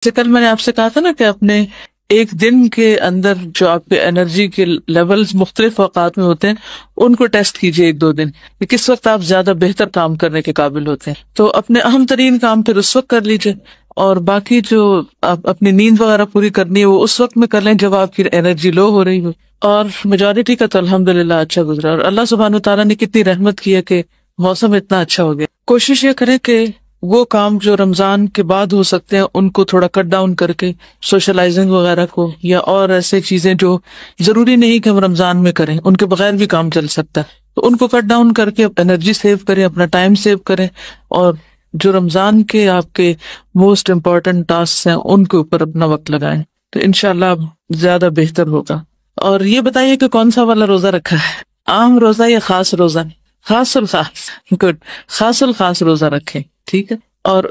جیسے کل میں نے آپ سے کہا تھا نا کہ اپنے ایک دن کے اندر جو آپ کے انرجی کے لیولز مختلف اوقات میں ہوتے ہیں ان کو ٹیسٹ کیجیے ایک دو دن کہ کس وقت آپ زیادہ بہتر کام کرنے کے قابل ہوتے ہیں. تو اپنے اہم ترین کام پھر اس وقت کر لیجیے، اور باقی جو آپ اپنی نیند وغیرہ پوری کرنی ہے وہ اس وقت میں کر لیں جب آپ کی انرجی لو ہو رہی ہو. اور میجورٹی کا تو الحمدللہ اچھا گزرا، اور اللہ سبحانہ وتعالیٰ نے کتنی رحمت کی ہے کہ موسم اتنا اچھا ہو گیا. کوشش یہ کریں کہ وہ کام جو رمضان کے بعد ہو سکتے ہیں ان کو تھوڑا کٹ ڈاؤن کر کے، سوشلائزنگ وغیرہ کو یا اور ایسے چیزیں جو ضروری نہیں کہ ہم رمضان میں کریں، ان کے بغیر بھی کام چل سکتا ہے، تو ان کو کٹ ڈاؤن کر کے انرجی سیو کریں، اپنا ٹائم سیو کریں، اور جو رمضان کے آپ کے موسٹ امپورٹنٹ ٹاسک ہیں ان کے اوپر اپنا وقت لگائیں، تو انشاءاللہ زیادہ بہتر ہوگا. اور یہ بتائیے کہ کون سا والا روزہ رکھا ہے، عام روزہ یا خاص روزہ؟ خاص الخاص، گڈ، خاص الخاص روزہ رکھیں، ٹھیک ہے. اور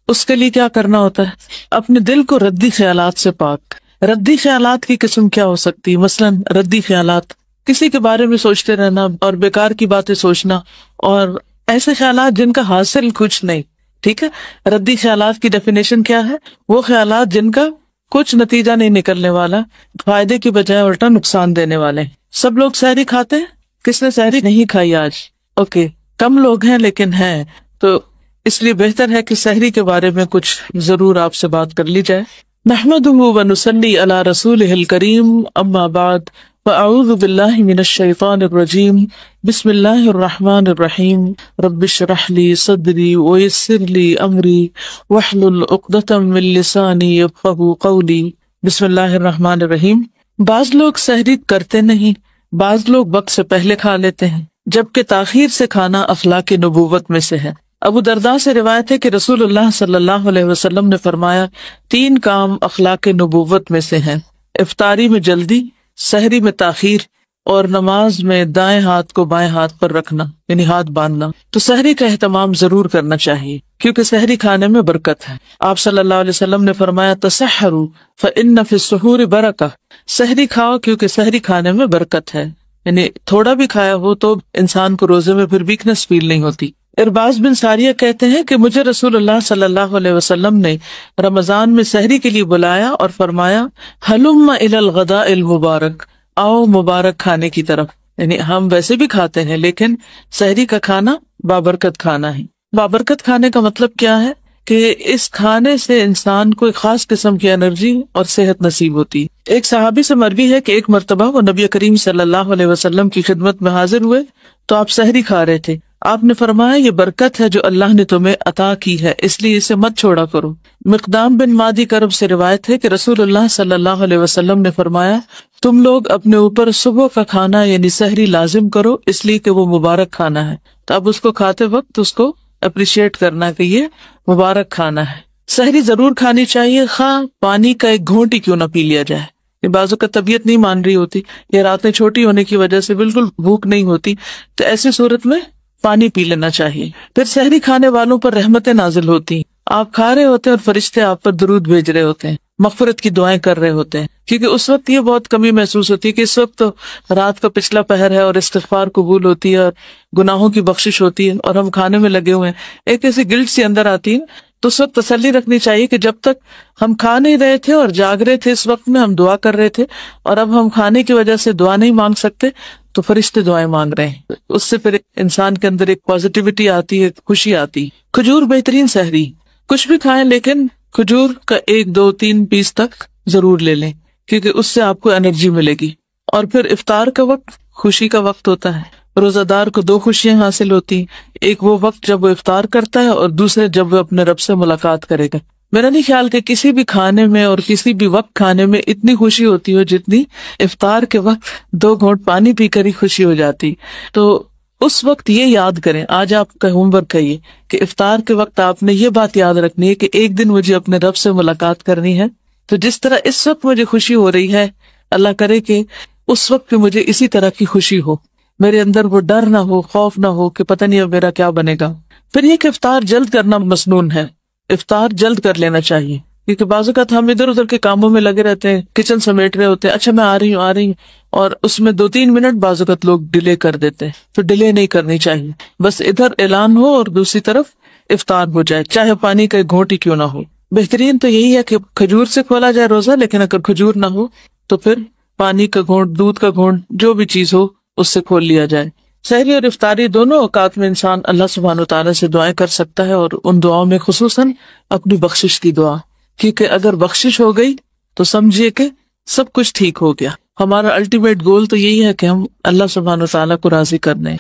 اس کے لیے کیا کرنا ہوتا ہے؟ اپنے دل کو ردی خیالات سے پاک. ردی خیالات کی قسم کیا ہو سکتی؟ مثلاً ردی خیالات، کسی کے بارے میں سوچتے رہنا اور بیکار کی باتیں سوچنا، اور ایسے خیالات جن کا حاصل کچھ نہیں. ٹھیک ہے، ردی خیالات کی ڈیفینیشن کیا ہے؟ وہ خیالات جن کا کچھ نتیجہ نہیں نکلنے والا، فائدے کی بجائے الٹا نقصان دینے والے. سب لوگ سحری کھاتے ہیں، کس نے سحری نہیں کھائی آج؟ اوکے، کم لوگ ہیں لیکن ہیں، تو اس لیے بہتر ہے کہ سحری کے بارے میں کچھ ضرور آپ سے بات کر لی جائے. نحمدہ ونصلی علی رسولہ الکریم، اما بعد، فاعوذ باللہ من الشیطان الرجیم، بسم اللہ الرحمن الرحیم، رب اشرح لی صدری ویسر لی امری واحلل عقدۃ من لسانی یفقہوا قولی. بسم اللہ الرحمن الرحیم. بعض لوگ سحری کرتے نہیں، بعض لوگ وقت سے پہلے کھا لیتے ہیں، جبکہ تاخیر سے کھانا اخلاق نبوت میں سے ہے. ابو درداء سے روایت ہے کہ رسول اللہ صلی اللہ علیہ وسلم نے فرمایا، 3 کام اخلاق نبوت میں سے ہیں: افطاری میں جلدی، سحری میں تاخیر، اور نماز میں دائیں ہاتھ کو بائیں ہاتھ پر رکھنا، یعنی ہاتھ باندھنا. تو سحری کا اہتمام ضرور کرنا چاہیے کیونکہ سحری کھانے میں برکت ہے. آپ صلی اللہ علیہ وسلم نے فرمایا، تسحروا فإن فی السحور برکہ. سحری کھاؤ کیونکہ سحری کھانے میں برکت ہے، یعنی تھوڑا بھی کھایا ہو تو انسان کو روزے میں پھر ویکنس فیل نہیں ہوتی. ارباز بن ساریہ کہتے ہیں کہ مجھے رسول اللہ صلی اللہ علیہ وسلم نے رمضان میں سحری کے لیے بلایا اور فرمایا، ہلم الی الغداء المبارک، آؤ مبارک کھانے کی طرف. یعنی ہم ویسے بھی کھاتے ہیں لیکن سحری کا کھانا بابرکت کھانا ہے. بابرکت کھانے کا مطلب کیا ہے؟ کہ اس کھانے سے انسان کو ایک خاص قسم کی انرجی اور صحت نصیب ہوتی. ایک صحابی سے مروی ہے کہ ایک مرتبہ وہ نبی کریم صلی اللہ علیہ وسلم کی خدمت میں حاضر ہوئے تو آپ سحری کھا رہے تھے. آپ نے فرمایا، یہ برکت ہے جو اللہ نے تمہیں عطا کی ہے، اس لیے اسے مت چھوڑا کرو. مقدام بن مادی کرب سے روایت ہے کہ رسول اللہ صلی اللہ علیہ وسلم نے فرمایا، تم لوگ اپنے اوپر صبح کا کھانا یعنی سحری لازم کرو، اس لیے کہ وہ مبارک کھانا ہے. تو اب اس کو کھاتے وقت اس کو اپریشیٹ کرنا کہ یہ مبارک کھانا ہے. سحری ضرور کھانی چاہیے، خواہ پانی کا ایک گھونٹ ہی کیوں نہ پی لیا جائے. بعضوں کا طبیعت نہیں مان رہی ہوتی یا راتیں چھوٹی ہونے کی وجہ سے بالکل بھوک نہیں ہوتی، تو ایسی صورت میں پانی پی لینا چاہیے. پھر سحری کھانے والوں پر رحمتیں نازل ہوتی ہیں. آپ کھا رہے ہوتے ہیں اور فرشتے آپ پر درود بھیج رہے ہوتے ہیں، مغفرت کی دعائیں کر رہے ہوتے ہیں، کیونکہ اس وقت یہ بہت کمی محسوس ہوتی ہے کہ اس وقت تو رات کا پچھلا پہر ہے اور استغفار قبول ہوتی ہے اور گناہوں کی بخشش ہوتی ہے، اور ہم کھانے میں لگے ہوئے ہیں. ایک ایسی گلٹ سی اندر آتی ہے، تو اس وقت تسلی رکھنی چاہیے کہ جب تک ہم کھا نہیں رہے تھے اور جاگ رہے تھے اس وقت میں ہم دعا کر رہے تھے، اور اب ہم کھانے کی وجہ سے دعا نہیں مانگ سکتے تو فرشتے دعائیں مانگ رہے ہیں. اس سے پھر انسان کے اندر ایک پازیٹیوٹی آتی ہے، خوشی آتی. کھجور بہترین سحری. کچھ بھی کھائیں لیکن کھجور کا 1 2 3 پیس تک ضرور لے لیں کیونکہ اس سے آپ کو انرجی ملے گی. اور پھر افطار کا وقت خوشی کا وقت ہوتا ہے. روزہ دار کو 2 خوشیاں حاصل ہوتی ہیں، ایک وہ وقت جب وہ افطار کرتا ہے اور دوسرے جب وہ اپنے رب سے ملاقات کرے گا. میرا نہیں خیال کہ کسی بھی کھانے میں اور کسی بھی وقت کھانے میں اتنی خوشی ہوتی ہو جتنی افطار کے وقت 2 گھونٹ پانی پی کر ہی خوشی ہو جاتی. تو اس وقت یہ یاد کریں، آج آپ کا ہوم ورک ہے یہ کہ افطار کے وقت آپ نے یہ بات یاد رکھنی ہے کہ ایک دن مجھے اپنے رب سے ملاقات کرنی ہے. تو جس طرح اس وقت مجھے خوشی ہو رہی ہے، اللہ کرے کہ اس وقت بھی مجھے اسی طرح کی خوشی ہو، میرے اندر وہ ڈر نہ ہو، خوف نہ ہو کہ پتہ نہیں اب میرا کیا بنے گا. پھر یہ کہ افطار جلد کرنا مسنون ہے، افطار جلد کر لینا چاہیے کیونکہ بعض اوقات ہم ادھر ادھر کے کاموں میں لگے رہتے ہیں، کچن سمیٹ رہے ہوتے ہیں، اچھا میں آ رہی ہوں، اور اس میں 2 3 منٹ بعض اوقات لوگ ڈیلے کر دیتے ہیں. پھر ڈیلے نہیں کرنی چاہیے، بس ادھر اعلان ہو اور دوسری طرف افطار ہو جائے، چاہے پانی کا ایک گھونٹ ہی کیوں نہ ہو. بہترین تو یہی ہے کہ کھجور سے کھولا جائے روزہ، لیکن اگر کھجور نہ ہو تو پھر پانی کا گھونٹ، دودھ کا گھونٹ، جو بھی چیز ہو اس سے کھول لیا جائے۔ سحری اور افطاری دونوں اوقات میں انسان اللہ سبحانہ و تعالیٰ سے دعائیں کر سکتا ہے، اور ان دعاؤں میں خصوصاً اپنی بخشش کی دعا، کیونکہ اگر بخشش ہو گئی تو سمجھیے کہ سب کچھ ٹھیک ہو گیا۔ ہمارا الٹیمیٹ گول تو یہی ہے کہ ہم اللہ سبحانہ و تعالیٰ کو راضی کرنے